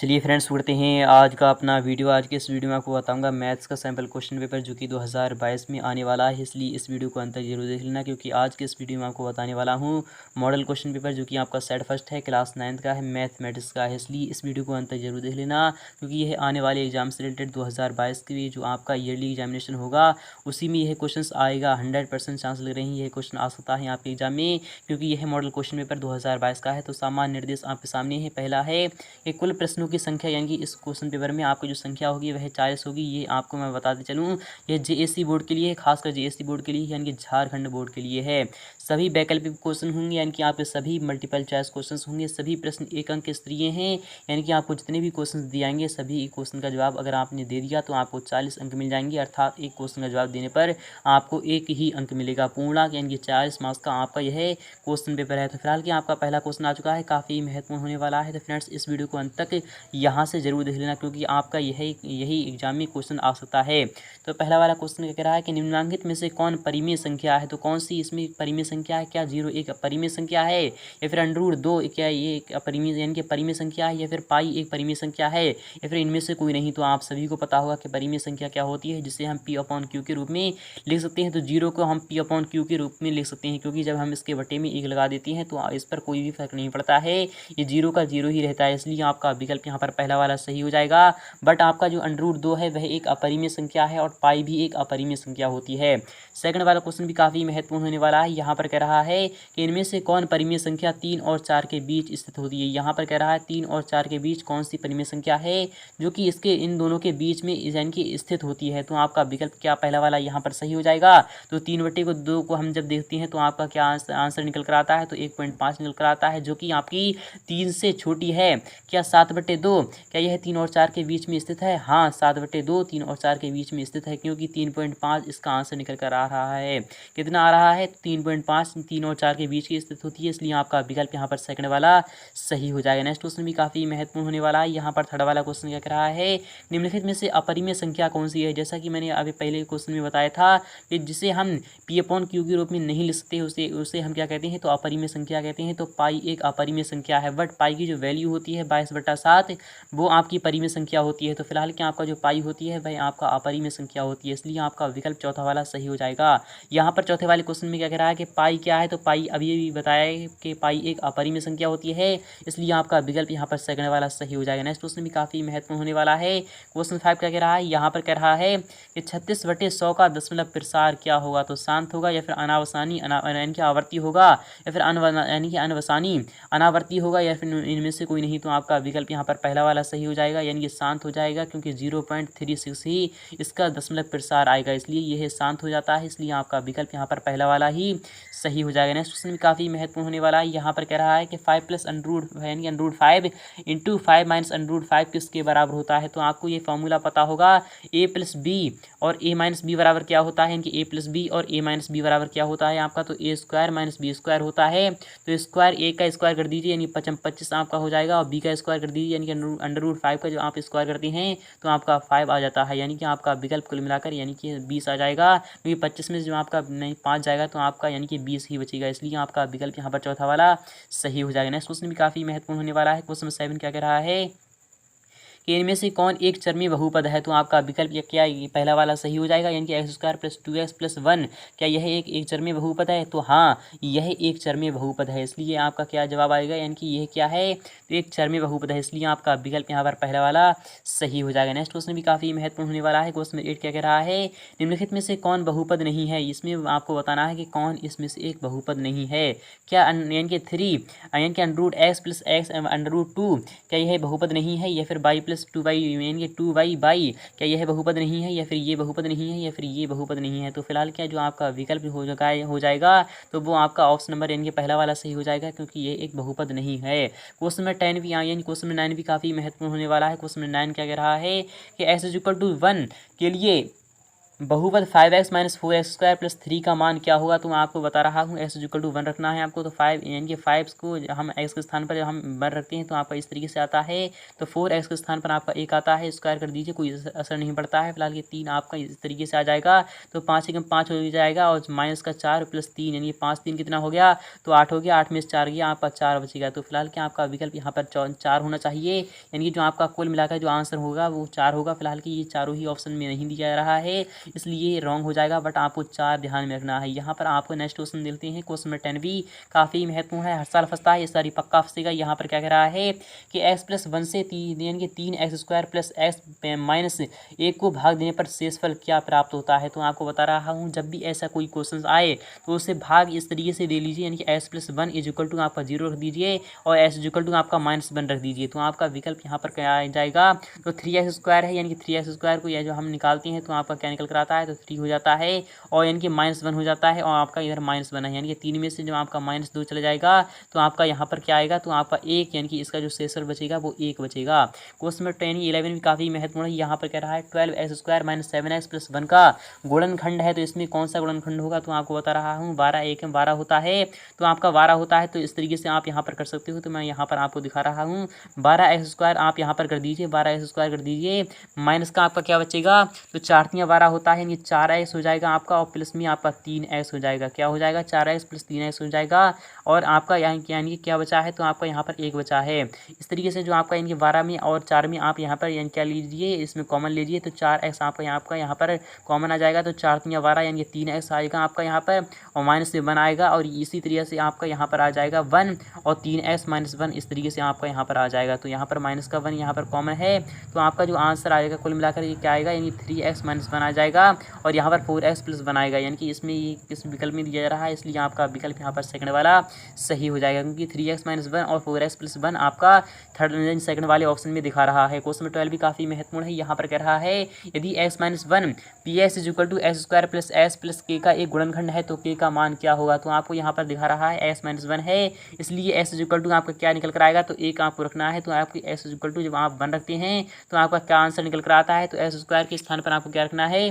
चलिए फ्रेंड्स करते हैं आज का अपना वीडियो। आज के इस वीडियो में आपको बताऊंगा मैथ्स का सैम्पल क्वेश्चन पेपर जो कि 2022 में आने वाला है, इसलिए इस वीडियो को अंत तक जरूर देख लेना, क्योंकि आज के इस वीडियो में आपको बताने वाला हूं मॉडल क्वेश्चन पेपर जो कि आपका सेट फर्स्ट है, क्लास 9th का है, मैथमेटिक्स का है। इसलिए इस वीडियो को अंत तक जरूर देख लेना, क्योंकि यह आने वाले एग्जाम से रिलेटेड 2022 की जो आपका ईयरली एग्जामिनेशन होगा उसी में यह क्वेश्चन आएगा। 100% चांस लग रही है यह क्वेश्चन आ सकता है आपके एग्जाम में, क्योंकि यह मॉडल क्वेश्चन पेपर 2022 का है। तो सामान्य निर्देश आपके सामने है। पहला है कि कुल प्रश्नों की संख्या, यानी कि इस क्वेश्चन पेपर में आपकी जो संख्या होगी वह 40 होगी। ये आपको मैं बताते चलूँ, यह जेएससी बोर्ड के लिए है, खासकर जेएससी बोर्ड के लिए, यानी कि झारखंड बोर्ड के लिए है। सभी वैकल्पिक क्वेश्चन होंगे, यानी कि आपके सभी मल्टीपल चॉइस क्वेश्चन होंगे। सभी प्रश्न 1 अंक के स्तरीय हैं, यानी कि आपको जितने भी क्वेश्चन दिए जाएंगे सभी क्वेश्चन का जवाब अगर आपने दे दिया तो आपको 40 अंक मिल जाएंगे, अर्थात एक क्वेश्चन का जवाब देने पर आपको 1 ही अंक मिलेगा पूर्णांक, यानी कि 40 मार्क्स का आपका यह क्वेश्चन पेपर है। तो फिलहाल कि आपका पहला क्वेश्चन आ चुका है, काफ़ी महत्वपूर्ण होने वाला है। तो फ्रेंड्स इस वीडियो को अंत तक यहाँ से जरूर देख लेना, क्योंकि आपका यही एग्जाम में क्वेश्चन आ सकता है। तो पहला वाला क्वेश्चन क्या कह रहा है कि निम्नलिखित में से कौन परिमेय संख्या है। तो कौन सी इसमें परिमेय संख्या है? क्या 0 एक परिमेय संख्या है, या फिर √2 क्या ये एक परिमेय यानी कि परिमेय संख्या है, या फिर पाई एक परिमेय संख्या है, या फिर इनमें से कोई नहीं? तो आप सभी को पता होगा कि परिमेय संख्या क्या होती है, जिसे हम P/Q के रूप में लिख सकते हैं। तो 0 को हम P/Q के रूप में लिख सकते हैं, क्योंकि जब हम इसके बटे में 1 लगा देते हैं तो इस पर कोई भी फर्क नहीं पड़ता है, ये 0 का 0 ही रहता है। इसलिए आपका विकल्प यहाँ पर पहला वाला सही हो जाएगा। बट आपका जो √2 है वह एक अपरिमेय संख्या है, और पाई भी एक अपरिमेय संख्या होती है। सेकंड वाला क्वेश्चन भी काफ़ी महत्वपूर्ण होने वाला है। यहाँ पर कह रहा है कि इनमें से कौन परिमेय संख्या 3 और 4 के बीच स्थित होती है। यहाँ पर कह रहा है 3 और 4 के बीच कौन सी परिमेय संख्या है जो कि इसके इन दोनों के बीच में यानी कि स्थित होती है। तो आपका विकल्प क्या पहला वाला यहाँ पर सही हो जाएगा। तो 3/2 को हम जब देखते हैं तो आपका क्या आंसर निकल कर आता है, तो 1.5 निकल कर आता है, जो कि आपकी 3 से छोटी है। क्या 7/2 क्या यह 3 और 4 के बीच में स्थित है? हाँ, 7/2 3 और 4 के बीच में स्थित है, क्योंकि 3.5 इसका आंसर निकल कर आ रहा है। कितना आ रहा है? 3.5 3 और 4 के बीच की स्थित होती है, इसलिए आपका विकल्प यहाँ पर सेकंड वाला सही हो जाएगा। नेक्स्ट क्वेश्चन भी काफ़ी महत्वपूर्ण होने वाला है। यहाँ पर थर्ड वाला क्वेश्चन क्या कह रहा है, निम्नलिखित में से अपरिमेय संख्या कौन सी है। जैसा कि मैंने अभी पहले क्वेश्चन में बताया था कि जिसे हम P/Q के रूप में नहीं लिख सकते उसे हम क्या कहते हैं, तो अपरिमेय संख्या कहते हैं। तो पाई एक अपरिमेय संख्या है, बट पाई की जो वैल्यू होती है 22/7 वो आपकी परिमेय संख्या होती है। तो फिलहाल क्या आपका जो पाई होती है वह आपका अपरिमेय संख्या होती है, इसलिए आपका विकल्प चौथा वाला सही हो जाएगा। यहाँ पर चौथे वाले क्वेश्चन में क्या कह रहा है कि पाई क्या है। तो पाई अभी भी बताया है कि पाई एक अपरिमेय संख्या होती है, इसलिए आपका विकल्प यहाँ पर सेकंड वाला सही हो जाएगा। नेक्स्ट क्वेश्चन भी काफ़ी महत्वपूर्ण होने वाला है। क्वेश्चन 5 क्या कह रहा है, यहाँ पर कह रहा है कि 36/100 का दशमलव प्रसार क्या होगा। तो शांत होगा, या फिर अनावसानी यानी कि आवर्ती होगा, या फिर यानी कि अनवसानी अनावर्ती होगा, या फिर इनमें से कोई नहीं? तो आपका विकल्प यहाँ पर पहला वाला सही हो जाएगा, यानी कि शांत हो जाएगा, क्योंकि 0.36 ही इसका दशमलव प्रसार आएगा, इसलिए यह शांत हो जाता है, इसलिए आपका विकल्प यहाँ पर पहला वाला ही सही हो जाएगा। नेक्स्ट क्वेश्चन भी काफ़ी महत्वपूर्ण होने वाला है। यहाँ पर कह रहा है कि 5 + यानी कि √5 × 5 - √5 किसके बराबर होता है। तो आपको ये फॉर्मूला पता होगा, a + b और a - b बराबर क्या होता है, यानी कि a + b और a - b बराबर क्या होता है आपका, तो a² - b² होता है। तो स्क्वायर a का स्क्वायर कर दीजिए, यानी 25 आपका हो जाएगा, और b का स्क्वायर कर दीजिए, यानी कि √5 का जो आप स्क्वायर करते हैं तो आपका 5 आ जाता है, यानी कि आपका विकल्प कुल मिलाकर यानी कि 20 आ जाएगा, क्योंकि 25 में जो आपका नहीं 5 जाएगा तो आपका यानी कि 20 ही बचेगा, इसलिए आपका विकल्प यहाँ पर चौथा वाला सही हो जाएगा। नेक्स्ट क्वेश्चन भी काफ़ी महत्वपूर्ण होने वाला है। क्वेश्चन 7 क्या कह रहा है कि इनमें से कौन एक चरमी बहुपद है। तो आपका विकल्प क्या ये पहला वाला सही हो जाएगा, यानी कि x² + 2x + 1 क्या यह एक चरमी बहुपद है। तो हाँ, यह एक चरमी बहुपद है, इसलिए आपका क्या जवाब आएगा, यानी कि यह क्या है, तो एक चरमी बहुपद है, इसलिए आपका विकल्प यहाँ पर पहला वाला सही हो जाएगा। नेक्स्ट क्वेश्चन भी काफ़ी महत्वपूर्ण होने वाला है। क्वेश्चन 8 क्या कह रहा है, निम्नलिखित में से कौन बहुपद नहीं है। इसमें आपको बताना है कि कौन इसमें से एक बहुपद नहीं है। क्या यानी कि 3 यानी कि √x + x √2 क्या यह बहुपद नहीं है, या फिर y + 2y यानी कि 2y क्या यह बहुपद नहीं है, या फिर ये बहुपद नहीं है, या फिर ये बहुपद नहीं है। तो फिलहाल क्या जो आपका विकल्प हो जाएगा तो वो आपका ऑप्शन नंबर यानी कि पहला वाला सही हो जाएगा, क्योंकि ये एक बहुपद नहीं है। क्वेश्चन नंबर 10 भी यानी क्वेश्चन नंबर 9 भी काफ़ी महत्वपूर्ण होने वाला है। क्वेश्चन नंबर 9 क्या कह रहा है कि x = 1 के लिए बहुपद 5x माइनस 4x² प्लस 3 का मान क्या होगा, तो मैं आपको बता रहा हूँ x इक्वल टू 1 रखना है आपको। तो 5 यानी कि 5 को हम x के स्थान पर जब हम 1 रखते हैं तो आपका इस तरीके से आता है। तो 4x के स्थान पर आपका 1 आता है, स्क्वायर कर दीजिए, कोई असर नहीं पड़ता है। फिलहाल ये 3 आपका इस तरीके से आ जाएगा। तो 5 एकम 5 हो जाएगा और माइनस का 4 प्लस 3 यानी 5 3 कितना हो गया, तो 8 हो गया। 8 में से 4 गया, आपका 4 बचेगा। तो फिलहाल क्या आपका विकल्प यहाँ पर 4 होना चाहिए, यानी कि जो आपका कुल मिलाकर जो आंसर होगा वो 4 होगा। फिलहाल कि ये चारों ही ऑप्शन में नहीं दिया जा रहा है, इसलिए रॉन्ग हो जाएगा। बट आपको 4 ध्यान में रखना है। यहाँ पर आपको नेक्स्ट क्वेश्चन देते हैं। क्वेश्चन नंबर 10 भी काफ़ी महत्वपूर्ण है, हर साल फंसता है, इस सारी पक्का फंसेगा। यहाँ पर क्या कह रहा है कि x प्लस 1 से 3 यानी कि 3x² प्लस x माइनस 1 को भाग देने पर शेषफल क्या प्राप्त होता है। तो आपको बता रहा हूँ, जब भी ऐसा कोई क्वेश्चन आए तो उससे भाग इस तरीके से दे लीजिए, यानी कि x plus 1 is equal to आपका 0 रख दीजिए और s इज इक्वल टू आपका -1 रख दीजिए। तो आपका विकल्प यहाँ पर क्या आ जाएगा, तो 3x² है, यानी कि 3x² को यह जो हम निकालते हैं तो आपका क्या निकल कर आता है, तो 3 हो जाता है और यानी कि -1 हो जाता है और आपका इधर -1 है, यानी कि 3 में से जो आपका -2 चला जाएगा तो आपका यहाँ पर क्या आएगा, तो आपका 1, यानी कि इसका जो शेषफल बचेगा वो 1 बचेगा। क्वेश्चन नंबर 11 भी काफ़ी महत्वपूर्ण है। यहाँ पर कह रहा है 12x² माइनस 7x प्लस 1 का गुणनखंड है, तो इसमें कौन सा गुणनखंड होगा, तो आपको बता रहा हूँ 12 1 में 12 होता है, तो आपका 12 होता है। तो इस तरीके से आप यहाँ पर कर सकते हो। तो मैं यहाँ पर आपको दिखा रहा हूँ 12x² आप यहाँ पर कर दीजिए, 12x² कर दीजिए, माइनस का आपका क्या बचेगा, तो 4 3 12 होता है, यानी 4x हो जाएगा आपका और प्लस में आपका 3x हो जाएगा। क्या हो जाएगा, 4x प्लस 3x हो जाएगा और आपका यानी कि क्या बचा है, तो आपका यहाँ पर 1 बचा है। इस तरीके से जो आपका यानी कि 12 में और 4 में आप यहाँ पर यानी क्या लीजिए, इसमें कॉमन लीजिए, तो 4x आपका यहाँ पर कॉमन आ जाएगा। तो 4 3 12 यानी कि 3x आएगा आपका यहाँ पर और माइनस से 1 आएगा और इसी तरीके से आपका यहाँ पर आ जाएगा 1 और 3x माइनस 1 इस तरीके से आपका यहाँ पर आ जाएगा। तो यहाँ पर माइनस का 1 यहाँ पर कॉमन है, तो आपका जो आंसर आएगा कुल मिलाकर ये क्या आएगा, यानी 3x माइनस 1 आ जाएगा और यहाँ पर 4x प्लस 1 आएगा, यानी कि इसमें ये किस विकल्प में दिया जा रहा है, इसलिए आपका विकल्प यहाँ पर सेकंड वाला सही हो जाएगा, क्योंकि 3x माइनस 1 और 4x प्लस 1 आपका थर्ड सेकंड वाले ऑप्शन में दिखा रहा है। क्वेश्चन नंबर 12 भी काफ़ी महत्वपूर्ण है। यहाँ पर कह रहा है यदि x minus 1 px is equal to x² plus s plus k का एक गुणनखंड है तो k का मान क्या होगा। तो आपको यहाँ पर दिखा रहा है x माइनस 1 है, इसलिए s इज इक्वल टू आपका क्या निकल कर आएगा, तो 1 आपको रखना है। तो आपकी s इज इक्वल टू जब आप 1 रखते हैं तो आपका क्या आंसर निकल कर आता है, तो s² के स्थान पर आपको क्या रखना है,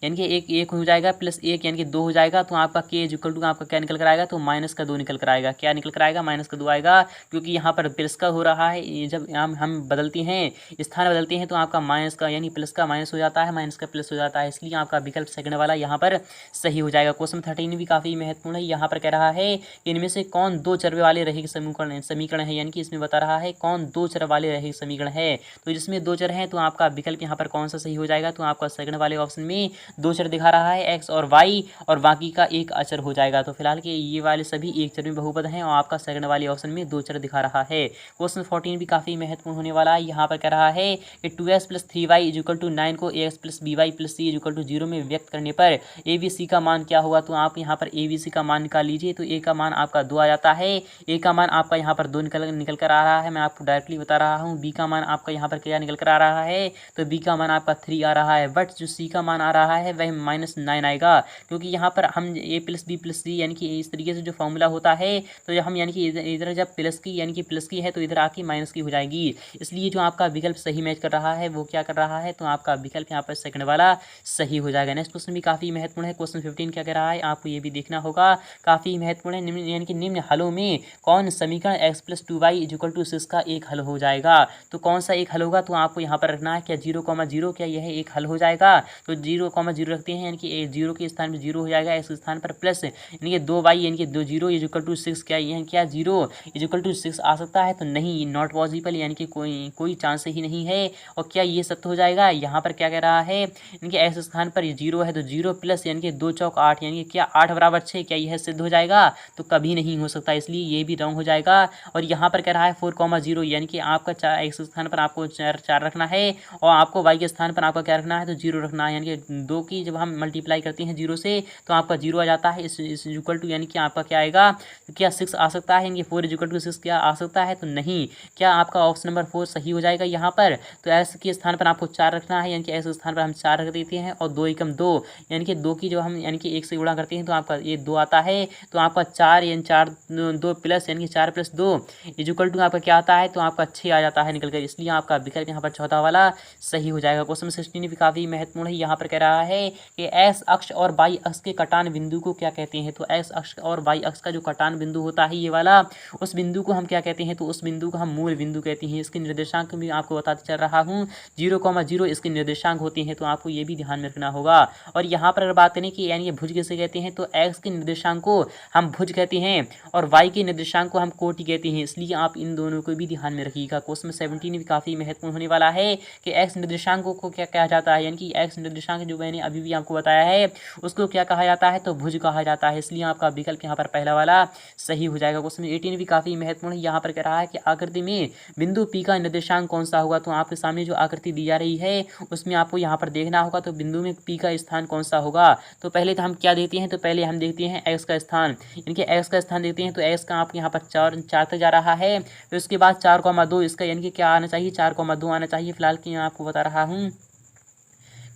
यानी कि एक हो जाएगा प्लस 1 यानी कि 2 हो जाएगा। तो आपका k इज इक्वल टू आपका क्या निकल कर आएगा, तो -2 निकल कर आएगा। क्या निकल कर आएगा, -2 आएगा, क्योंकि यहाँ पर प्लस का हो रहा है। जब हम बदलते हैं, स्थान बदलते हैं तो आपका माइनस का यानी प्लस का माइनस हो जाता है, माइनस का प्लस हो जाता है, इसलिए आपका विकल्प सेकंड वाला यहाँ पर सही हो जाएगा। क्वेश्चन 13 भी काफ़ी महत्वपूर्ण है। यहाँ पर कह रहा है इनमें से कौन 2 चर वाले रैखिक समीकरण है, यानी कि इसमें बता रहा है कौन 2 चर वाले रैखिक समीकरण है। तो जिसमें 2 चर हैं तो आपका विकल्प यहाँ पर कौन सा सही हो जाएगा, तो आपका सेकंड वाले ऑप्शन में 2 चर दिखा रहा है, x और y, और बाकी का एक अचर हो जाएगा। तो फिलहाल के ये वाले सभी एक चर में बहुपद हैं और आपका सेकंड वाले ऑप्शन में 2 चर दिखा रहा है। क्वेश्चन 14 भी काफ़ी महत्वपूर्ण होने वाला है। यहाँ पर कह रहा है कि 2x plus 3y is equal to 9 को ax plus by plus c is equal to 0 में व्यक्त करने पर abc का मान क्या होगा। तो आप यहाँ पर abc का मान निकाल लीजिए। तो a का मान आपका 2 आ जाता है, a का मान आपका यहाँ पर 2 निकल कर आ रहा है। मैं आपको डायरेक्टली बता रहा हूँ b का मान आपका यहाँ पर क्या निकल कर आ रहा है, तो b का मान आपका 3 आ रहा है, बट जो c का मान आ रहा है वह -9 आएगा, क्योंकि यहाँ पर हम a प्लस बी प्लस सी यानी कि इस तरीके से जो फॉर्मूला होता है, तो जब हम यानी कि इधर जब प्लस की यानी कि प्लस की है तो इधर आके माइनस की हो जाएगी, इसलिए जो आपका विकल्प सही मैच कर रहा है वो क्या कर रहा है, तो आपका विकल्प यहाँ पर सेकंड वाला सही हो जाएगा। नेक्स्ट क्वेश्चन भी काफ़ी महत्वपूर्ण है। क्वेश्चन 15 क्या कह रहा है, आपको ये भी देखना होगा, काफ़ी महत्वपूर्ण है। निम्न यानी कि निम्न हलों में कौन समीकरण x plus 2y is equal to 6 का एक हल हो जाएगा। तो कौन सा एक हल होगा, तो आपको यहाँ पर रखना है क्या 0,0, क्या यह एक हल हो जाएगा। तो 0,0 रखते हैं, यानी कि 0 के स्थान पर 0 हो जाएगा, x के स्थान पर प्लस यानी कि 2y यानी कि 2 0 इज इक्वल टू 6, क्या यह क्या 0 इज इक्वल टू 6 आ सकता है, तो नहीं, नॉट पॉसिबल, यानी कि कोई चांस ही नहीं है। और क्या ये सत्य हो जाएगा, यहाँ पर क्या कह रहा है, यानी कि x स्थान पर 0 है तो 0 प्लस यानी कि 2 चौक 8 यानी कि क्या 8 बराबर 6, क्या यह सिद्ध हो जाएगा, तो कभी नहीं हो सकता, इसलिए ये भी रॉन्ग हो जाएगा। और यहाँ पर कह रहा है 4,0 यानी कि आपका x स्थान पर आपको 4 रखना है और आपको y के स्थान पर आपका क्या रखना है, तो 0 रखना है, यानी कि 2 की जब हम मल्टीप्लाई करते हैं 0 से तो आपका 0 आ जाता है, इस इक्वल टू यानी कि आपका क्या आएगा, तो क्या 6 आ सकता है, यानी कि 4 इक्वल टू 6 क्या आ सकता है, तो नहीं। क्या आपका ऑप्शन नंबर 4 सही हो जाएगा यहाँ पर। तो s के स्थान पर आपको 4 रखना है, यानी कि s के स्थान पर हम 4 रख देते हैं और 2 एकम 2 यानी कि 2 की जब हम यानी कि 1 से गुणा करते हैं तो आपका ये 2 आता है, तो आपका 4 यानी 4 2 प्लस यानी कि 4 प्लस 2 इज इक्वल टू आपका क्या आता है, तो आपका 6 आ जाता है निकल कर, इसलिए आपका विकल्प यहाँ पर चौथा वाला सही हो जाएगा। क्वेश्चन 16 भी काफ़ी महत्वपूर्ण है। यहाँ पर कह रहा रहा है कि एक्स अक्ष और वाई अक्ष के कटान बिंदु को क्या कहते हैं। तो एक्स अक्ष और वाई अक्ष का जो कटान बिंदु होता है ये वाला, उस बिंदु को हम क्या कहते हैं। तो उस बिंदु को हम मूल बिंदु कहते हैं। इसके निर्देशांक भी आपको बताते चल रहा हूँ, 0,0 इसके निर्देशांक होते हैं। तो आपको ये भी ध्यान में रखना होगा। और यहाँ पर अगर बात करें कि यानी ये भुज कैसे कहते हैं, तो एक्स के निर्देशांक को हम भुज कहते हैं और वाई के निर्देशांक को हम कोटि कहते हैं। इसलिए आप इन दोनों को भी ध्यान में रखिएगा। क्वेश्चन 17 भी काफी महत्वपूर्ण होने वाला है कि एक्स निर्देशांकों को क्या कहा जाता है, यानी कि एक्स निर्देशांक जो मैंने अभी भी आपको बताया है उसको क्या कहा जाता है, तो भुज कहा जाता है। इसलिए आपका विकल्प यहाँ पर पहला वाला सही हो जाएगा। क्वेश्चन 18 भी काफी महत्वपूर्ण है। यहाँ पर कह रहा है कि आकृति में बिंदु पी का निर्देशांक कौन सा होगा। तो आपके सामने जो आकृति दी जा रही है उसमें आपको यहाँ पर देखना होगा तो बिंदु में पी का स्थान कौन सा होगा। तो पहले तो हम क्या देखते हैं, तो पहले हम देखते हैं एक्स का स्थान, यानी कि एक्स का स्थान देखते हैं। तो एक्स का आप यहाँ पर 4 तक जा रहा है। फिर उसके बाद 4,2 इसका यानी कि क्या आना चाहिए, 4,2 आना चाहिए। फिलहाल की मैं आपको बता रहा हूँ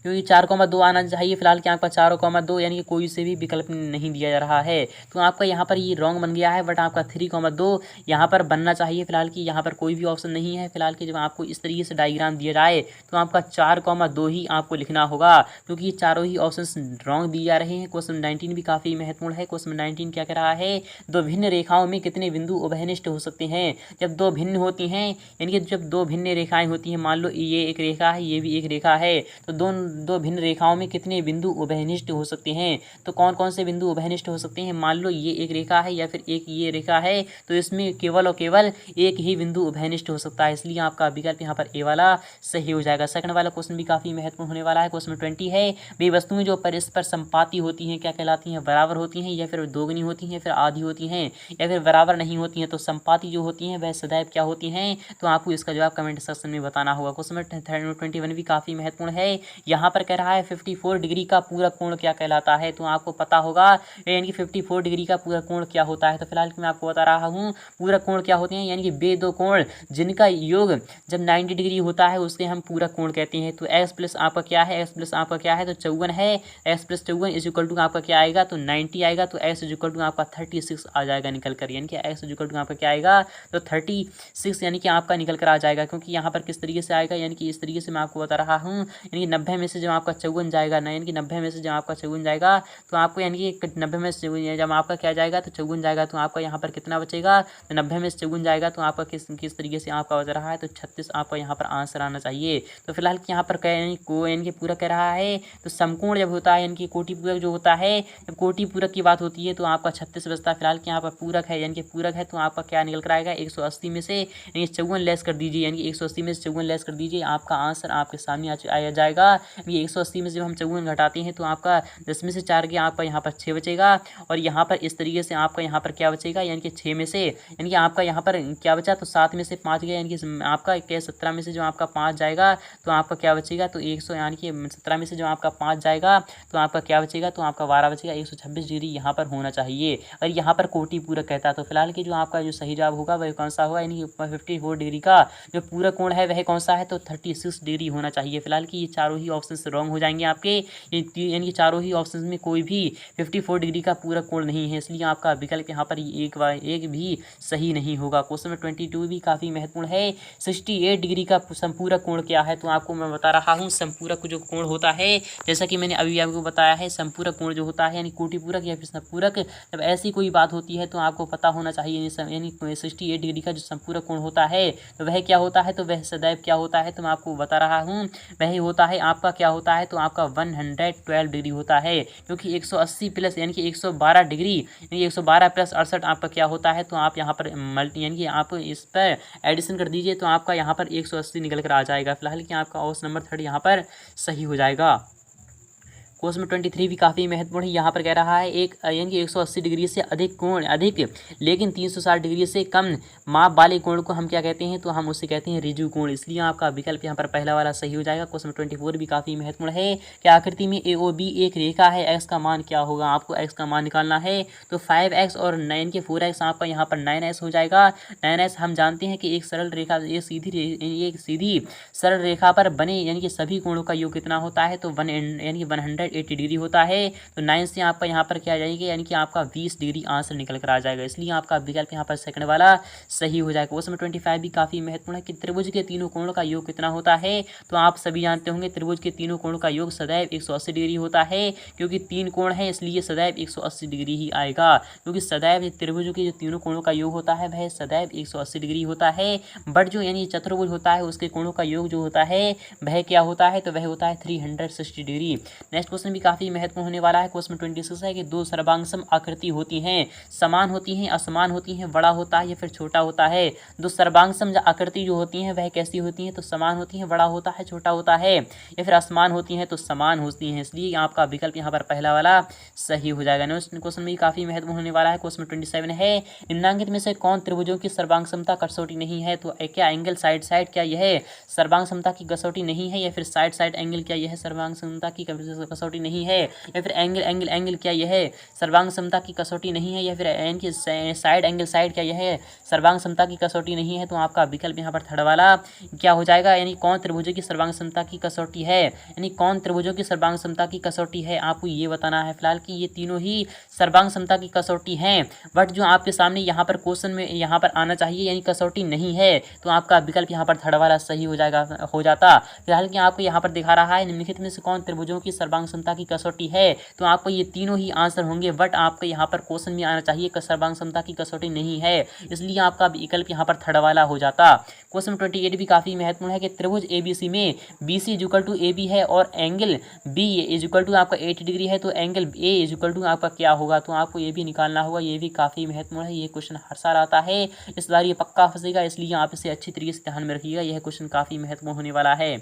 क्योंकि 4,2 आना चाहिए। फिलहाल कि आपका 4,2 यानी कि कोई से भी विकल्प नहीं दिया जा रहा है। तो आपका यहाँ पर ये रॉन्ग बन गया है, बट आपका 3,2 यहाँ पर बनना चाहिए। फिलहाल कि यहाँ पर कोई भी ऑप्शन नहीं है। फिलहाल कि जब आपको इस तरीके से डायग्राम दिया जाए तो आपका 4,2 ही आपको लिखना होगा, क्योंकि ये चारों ही ऑप्शन रॉन्ग दिए जा रहे हैं। क्वेश्चन 19 भी काफ़ी महत्वपूर्ण है। क्वेश्चन 19 क्या कह रहा है, दो भिन्न रेखाओं में कितने बिंदु उभयनिष्ठ हो सकते हैं। जब दो भिन्न होती हैं, यानी कि जब दो भिन्न रेखाएं होती हैं, मान लो ये एक रेखा है, ये भी एक रेखा है, तो दो भिन्न रेखाओं में कितने बिंदु उभयनिष्ठ हो सकते हैं। तो कौन कौन से बिंदु उभयनिष्ठ हो सकते हैं। मान लो ये एक रेखा है या फिर एक ये रेखा है, तो इसमें केवल और केवल एक ही बिंदु उभयनिष्ठ हो सकता है। इसलिए आपका विकल्प यहाँ पर ए वाला सही हो जाएगा। सेकंड वाला क्वेश्चन भी काफी महत्वपूर्ण होने वाला है। क्वेश्चन 20 है, वे वस्तुएं जो परस्पर संपाती होती हैं क्या कहलाती हैं, बराबर होती हैं या फिर दोगुनी होती हैं, फिर आधी होती हैं या फिर बराबर नहीं होती हैं। तो संपाती जो होती हैं वह सदैव क्या होती हैं। तो आपको इसका जवाब कमेंट सेक्शन में बताना होगा। क्वेश्चन 21 भी काफी महत्वपूर्ण है। यहाँ पर कह रहा है 54 डिग्री का पूरा कोण क्या कहलाता है। तो आपको पता होगा यानी कि 54 डिग्री का पूरा कोण क्या होता है। तो फिलहाल मैं आपको बता रहा हूँ पूरा कोण क्या होते हैं, यानी कि वे दो कोण जिनका योग जब 90 डिग्री होता है उसके हम पूरा कोण कहते हैं। तो एक्स प्लस आपका क्या है, एक्स प्लस आपका क्या है, तो 54 है। X plus 54 is equal to आपका क्या आएगा, तो 90 आएगा। तो एक्स इज इक्वल टू आपका 36 आ जाएगा निकल कर, यानी कि एक्स इज इक्वल टू आपका क्या आएगा, तो 36 यानी कि आपका निकल कर आ जाएगा। क्योंकि यहाँ पर किस तरीके से आएगा, यानी कि इस तरीके से मैं आपको बता रहा हूँ, यानी कि 90 में से जब आपका 54 जाएगा ना, यानी कि 90 में से जब आपका 54 जाएगा तो आपको यानी कि 90 में से जब आपका क्या जाएगा, तो 54 जाएगा। तो आपका यहाँ पर कितना बचेगा, तो 90 में से 54 जाएगा तो आपका किस तरीके से आपका बच रहा है, तो 36 आपका यहाँ पर आंसर आना चाहिए। तो फिलहाल यहाँ पर यानी कि पूरा कह रहा है, तो समकोण जब होता है यानी कि कोटि पूरक जो होता है, जब कोटि पूरक की बात होती है तो आपका 36 बचता है। फिलहाल यहाँ पर पूरक है, यानी कि पूरक है तो आपका क्या निकल कर आएगा, 180 में से यानी 54 लेस कर दीजिए, यानी कि 180 में से 54 लेस कर दीजिए, आपका आंसर आपके सामने आ जाएगा। यानी 180 में से जब हम 54 घटाते हैं तो आपका 10 में से 4 गया, आपका यहाँ पर 6 बचेगा। और यहाँ पर इस तरीके से आपका यहाँ पर क्या बचेगा, यानी कि 6 में से यानी कि आपका यहाँ पर क्या बचा, तो 7 में से 5 गया, यानी कि आपका क्या 17 में से जो आपका 5 जाएगा तो आपका क्या बचेगा, तो 100 यानी कि 17 में से जो आपका 5 जाएगा तो आपका क्या बचेगा, तो आपका 12 बचेगा। 126 डिग्री यहाँ पर होना चाहिए और यहाँ पर कोटि पूरक कहता है। तो फिलहाल की जो आपका जो सही जवाब होगा वह कौन सा होगा, यानी कि 54 डिग्री का जो पूरा कोण है वह कौन सा है, तो 36 डिग्री होना चाहिए। फिलहाल की ये चारों ही ऑप्शन रॉन्ग हो जाएंगे आपके, यानी कि चारों ही ऑप्शन में कोई भी 54 डिग्री का पूरा कोण नहीं है। इसलिए आपका विकल्प यहाँ पर एक भी सही नहीं होगा। क्वेश्चन 22 भी काफी महत्वपूर्ण है। 68 डिग्री का संपूरक कोण क्या है। तो आपको मैं बता रहा हूँ संपूरक जो कोण होता है, जैसा कि मैंने अभी आपको बताया है, संपूरक कोण जो होता है यानी कोटि पूरक या फिर संपूरक, जब ऐसी कोई बात होती है तो आपको पता होना चाहिए। यानी 68 डिग्री का जो संपूरक कोण होता है तो वह क्या होता है, तो वह सदैव क्या होता है, तो मैं आपको बता रहा हूँ वही होता है आपका क्या होता है, तो आपका 112 डिग्री होता है। क्योंकि 180 प्लस यानी कि 112 डिग्री यानी 112 प्लस 68 आपका क्या होता है, तो आप यहाँ पर यानी कि आप इस पर एडिशन कर दीजिए तो आपका यहाँ पर 180 निकल कर आ जाएगा। फिलहाल कि आपका ऑप्शन नंबर 3 यहाँ पर सही हो जाएगा। क्वेश्चन 23 भी काफ़ी महत्वपूर्ण है। यहाँ पर कह रहा है एक यानी कि 180 डिग्री से अधिक लेकिन 360 डिग्री से कम माप वाले कोण को हम क्या कहते हैं, तो हम उसे कहते हैं ऋजु कोण। इसलिए आपका विकल्प यहाँ पर पहला वाला सही हो जाएगा। क्वेश्चन 24 भी काफ़ी महत्वपूर्ण है कि आकृति में AOB एक रेखा है, एक्स का मान क्या होगा। आपको एक्स का मान निकालना है। तो 5x और 9 के 4x आपका यहाँ पर 9s हो जाएगा। 9s हम जानते हैं कि एक सरल रेखा एक सीधी सरल रेखा पर बने यानी कि सभी कोणों का योग कितना होता है, तो 100 180 डिग्री होता है तो 9 से आपका यहाँ पर क्या आ जाएगा, यानी कि आपका 20 डिग्री आंसर निकल कर आ जाएगा। इसलिए आपका विकल्प यहाँ पर सेकंड वाला सही हो जाएगा। क्वेश्चन नंबर 25 भी काफी महत्वपूर्ण है कि त्रिभुज के तीनों कोणों का योग कितना होता है। तो आप सभी जानते होंगे त्रिभुज के तीनों कोणों का योग सदैव 180 डिग्री होता है, क्योंकि 3 कोण है इसलिए सदैव 180 डिग्री ही आएगा, क्योंकि सदैव त्रिभुज के जो तीनों कोणों का योग होता है वह सदैव 180 डिग्री होता है। बट जो यानी चतुर्भुज होता है उसके कोणों का योग जो होता है वह क्या होता है, तो वह होता है 360 डिग्री। नेक्स्ट क्वेश्चन भी काफी महत्वपूर्ण होने वाला है। क्वेश्चन 26 है कि दो सर्वांगसम आकृति होती हैं, समान होती हैं, असमान होती हैं, बड़ा होता है या फिर छोटा होता है। दो सर्वांगसम आकृति जो होती हैं वह कैसी होती हैं, तो समान होती हैं, बड़ा होता है, छोटा होता है, या फिर असमान होती हैं तो समान होती हैं। इसलिए आपका विकल्प यहाँ पर पहला वाला सही हो जाएगा। नेक्स्ट क्वेश्चन भी काफी महत्वपूर्ण होने वाला है। क्वेश्चन 27 है निम्नलिखित में से कौन त्रिभुजों की सर्वांग समता कसौटी नहीं है। तो क्या एंगल साइड साइड क्या यह सर्वांग समता की कसौटी नहीं है, या फिर साइड साइड एंगल क्या यह सर्वांग समता की कसौटी नहीं है, या फिर एंगल एंगल एंगल क्या यह सर्वांग समता की कसौटी नहीं है, या फिर इनकी साइड एंगल साइड क्या यह सर्वांग समता की कसौटी नहीं है। तो आपका विकल्प यहाँ पर थर्ड वाला क्या हो जाएगा, यानी कौन त्रिभुजों की सर्वांग समता की कसौटी है, यानी कौन त्रिभुजों की सर्वांग समता की कसौटी है। आपको ये बताना है फिलहाल कि ये तीनों ही सर्वांग समता की कसौटी हैं, बट जो आपके सामने यहाँ पर क्वेश्चन में यहाँ पर आना चाहिए यानी कसौटी नहीं है, तो आपका विकल्प यहाँ पर थर्ड वाला सही हो जाता। फिलहाल कि आपको यहाँ पर दिखा रहा है निम्नलिखित में से कौन त्रिभुजों की सर्वांग समता की कसौटी है, तो आपको ये तीनों ही आंसर होंगे, बट आपको यहाँ पर क्वेश्चन में आना चाहिए सर्वांग समता की कसौटी नहीं है, इसलिए आपका विकल्प यहाँ पर थर्ड वाला हो जाता। क्वेश्चन 28 भी काफी महत्वपूर्ण है कि त्रिभुज एबीसी में BC इक्वल टू AB है और एंगल B इक्वल टू आपका 80 डिग्री है, तो एंगल A इक्वल टू आपका क्या होगा। तो आपको ये भी निकालना होगा, ये भी काफी महत्वपूर्ण है। ये क्वेश्चन हर साल आता है, इस बार ये पक्का फंसेगा, इसलिए आप इसे अच्छी तरीके से ध्यान में रखिएगा। यह क्वेश्चन काफी महत्वपूर्ण होने वाला है।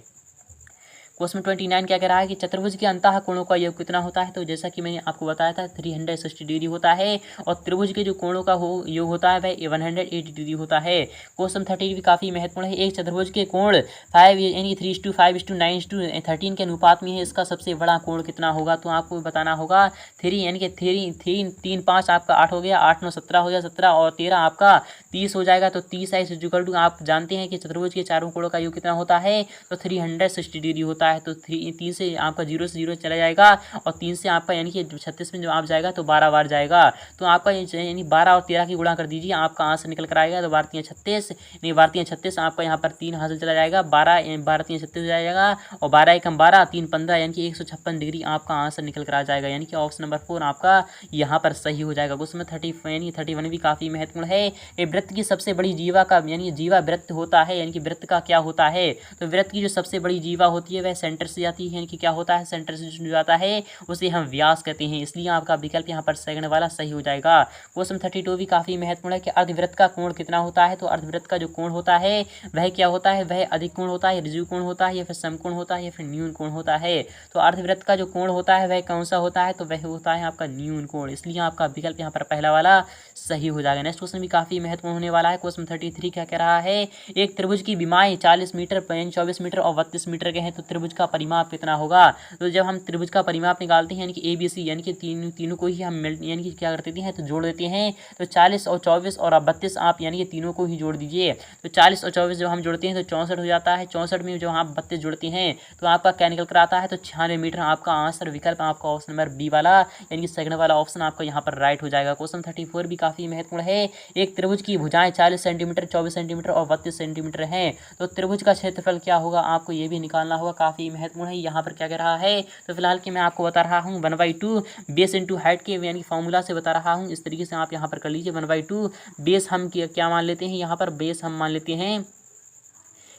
क्वेश्चन 29 क्या कह रहा है कि चतुर्भुज के अंतः कोणों का योग कितना होता है। तो जैसा कि मैंने आपको बताया था 360 डिग्री होता है, और त्रिभुज के जो कोणों का योग होता है वह 180 डिग्री होता है। क्वेश्चन 30 भी काफी महत्वपूर्ण है। एक चतुर्भुज के कोण 5 यानी 3:5:9:13 के अनुपात में है, इसका सबसे बड़ा कोण कितना होगा। तो आपको बताना होगा 3 यानी कि 3 5 आपका 8 हो गया, 8 9 17 हो गया, 17 और 13 आपका 30 हो जाएगा। तो 30 है इक्वल टू आप जानते हैं कि चतुर्भुज के चारों कोणों का योग कितना होता है, तो 360 डिग्री होता है। तो 3 से आपका 0 से 0 चला जाएगा, और 3 से आपका यानी कि 36 में जब आप जाएगा तो 12 बार जाएगा, तो आपका यानी 12 और 13 की गुणा कर दीजिए, आपका आंसर निकल कर आएगा। तो 12 3 36 यानी 12 3 36 आपका यहाँ पर 3 हासिल चला जाएगा, 12 3 36 हो जाएगा, और 12 1 12 3 15 यानी कि 156 डिग्री आपका आंसर निकल कर आ जाएगा, यानी कि ऑप्शन नंबर 4 आपका यहाँ पर सही हो जाएगा। उसमें 31 भी काफी महत्वपूर्ण है। ये वृत्त की सबसे बड़ी जीवा का यानी जीवा वृत्त होता है, यानी कि वृत्त का क्या होता है। तो वृत्त की जो सबसे बड़ी जीवा होती है वह सेंटर से जाती है, यानी कि क्या होता है, सेंटर से जो जाता है उसे हम व्यास कहते हैं, इसलिए आपका विकल्प यहाँ पर सेकंड वाला सही हो जाएगा। क्वेश्चन 32 भी काफी महत्वपूर्ण है कि अर्धवृत्त का कोण कितना होता है। तो अर्धवृत्त का जो कोण होता है वह क्या होता है, वह अधिक कोण होता है, ऋजु कोण होता है, या फिर समकोण होता है, या फिर न्यून कोण होता है। तो अर्धवृत्त का जो कोण होता है वह कौन सा होता है, तो वह होता है आपका न्यून कोण, इसलिए आपका विकल्प यहाँ पर पहला वाला सही हो जाएगा। नेक्स्ट क्वेश्चन भी काफी महत्वपूर्ण होने वाला है। क्वेश्चन 33 क्या कह रहा है, एक त्रिभुज की विमाएं 40 मीटर 24 मीटर और 32 मीटर के हैं, तो त्रिभुज का परिमाप कितना होगा। तो जब हम त्रिभुज का परिमाप निकालते हैं यानी कि ABC यानी कि तीनों को ही हम यानी कि क्या कर देते हैं, तो जोड़ देते हैं। तो 40 और 24 और 32 आप यानी कि तीनों को ही जोड़ दीजिए। तो 40 और 24 जब हम जोड़ते हैं तो 64 हो जाता है, 64 में जब आप 32 जोड़ते हैं तो आपका क्या निकल कर आता है, तो 96 मीटर आपका आंसर विकल्प आपका ऑप्शन नंबर बी वाला यानी कि सेकंड वाला ऑप्शन आपका यहाँ पर राइट हो जाएगा। क्वेश्चन 34 भी काफी महत्वपूर्ण है। एक त्रिभुज की भुजाएं 40 सेंटीमीटर 24 सेंटीमीटर और 32 सेंटीमीटर है, तो त्रिभुज का क्षेत्रफल क्या होगा, आपको ये भी निकालना होगा, काफी महत्वपूर्ण है। यहाँ पर क्या कह रहा है, तो फिलहाल कि मैं आपको बता रहा हूँ 1/2 बेस इंटू हाइट के यानी फॉर्मूला से बता रहा हूँ, इस तरीके से आप यहाँ पर कर लीजिए। 1/2 बेस हम क्या मान लेते हैं, यहाँ पर बेस हम मान लेते हैं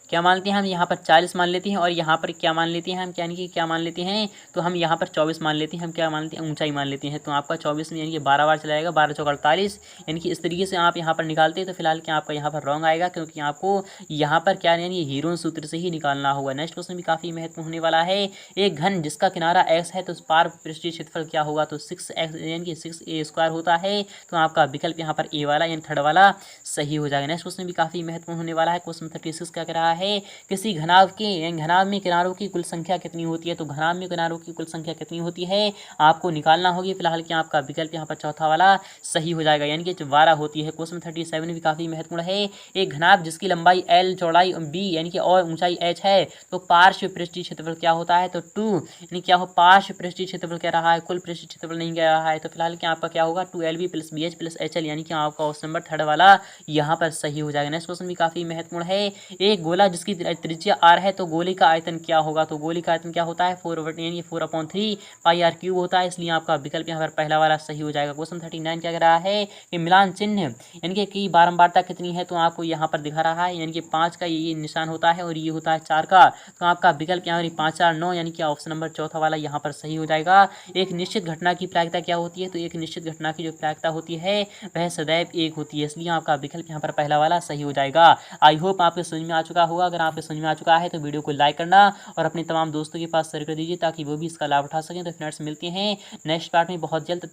क्या मानते हैं हम यहाँ पर 40 मान लेते हैं, और यहाँ पर क्या मान लेते हैं हम यानी कि क्या मान लेते हैं, तो हम यहाँ पर 24 मान लेते हैं, हम क्या मान लेते हैं ऊंचाई मान लेते हैं। तो आपका 24 में यानी कि 12 बार चलाएगा, 12 चौक 48 यानी कि इस तरीके से आप यहाँ पर निकालते हैं। तो फिलहाल क्या आपका यहाँ पर रॉन्ग आएगा, क्योंकि आपको यहाँ पर क्या यानी हीरोन सूत्र से ही निकालना होगा। नेक्स्ट क्वेश्चन भी काफी महत्वपूर्ण होने वाला है। एक घन जिसका किनारा x है तो उस पार पृष्ठीय क्षेत्रफल क्या होगा, तो 6x यानी कि 6a² होता है। तो आपका विकल्प यहाँ पर ए वाला यानी थर्ड वाला सही हो जाएगा। नेक्स्ट क्वेश्चन भी काफी महत्वपूर्ण होने वाला है। क्वेश्चन 36 क्या कह रहा है, है किसी घनाभ में किनारों की कुल संख्या कितनी होती है। तो घनाभ में किनारों की कुल संख्या कितनी होती है आपको निकालना होगी। फिलहाल कि आपका विकल्प यहाँ पर चौथा वाला सही हो जाएगा, यानी कि 12 होती है। क्वेश्चन 37 भी काफी महत्वपूर्ण है। एक घनाभ जिसकी लंबाई L, चौड़ाई B यानी कि और ऊंचाई H है, तो पार्श्व पृष्ठीय क्षेत्रफल क्या होता है। तो 2 यानी क्या हो, पार्श्व पृष्ठीय क्षेत्रफल कह रहा है, कुल पृष्ठीय क्षेत्रफल नहीं कह रहा है। तो फिलहाल क्या आपका क्या होगा 2LB + BH + HL, यानी कि आपका ऑप्शन नंबर थर्ड वाला यहाँ पर सही हो जाएगा। नेक्स्ट क्वेश्चन भी काफी महत्वपूर्ण है। एक गोला जिसकी त्रिज्या r है, तो गोले का आयतन क्या होगा। तो गोले का आयतन क्या होता है 4/3 πr³ होता है, इसलिए आपका विकल्प यहाँ पर पहला वाला सही हो जाएगा। क्वेश्चन 39 क्या कह रहा है कि मिलान चिन्ह यानी कि बारंबारता कितनी है, तो आपको यहाँ पर दिखा रहा है, यानी कि 5 का ये निशान होता है और ये होता है 4 का। तो आपका विकल्प यहाँ 5, 4, 9 यानी कि ऑप्शन नंबर चौथा वाला यहाँ पर सही हो जाएगा। एक निश्चित घटना की प्रायिकता क्या होती है। तो एक निश्चित घटना की जो प्रायिकता होती है वह सदैव 1 होती है, इसलिए आपका विकल्प यहाँ पर पहला वाला सही हो जाएगा। आई होप आपके समझ में आ चुका होगा। अगर आपके समझ में आ चुका है तो वीडियो को लाइक करना और अपने तमाम दोस्तों के पास शेयर कर दीजिए ताकि वो भी इसका लाभ उठा सकें। तो फ्रेंड्स मिलते हैं नेक्स्ट पार्ट में बहुत जल्द।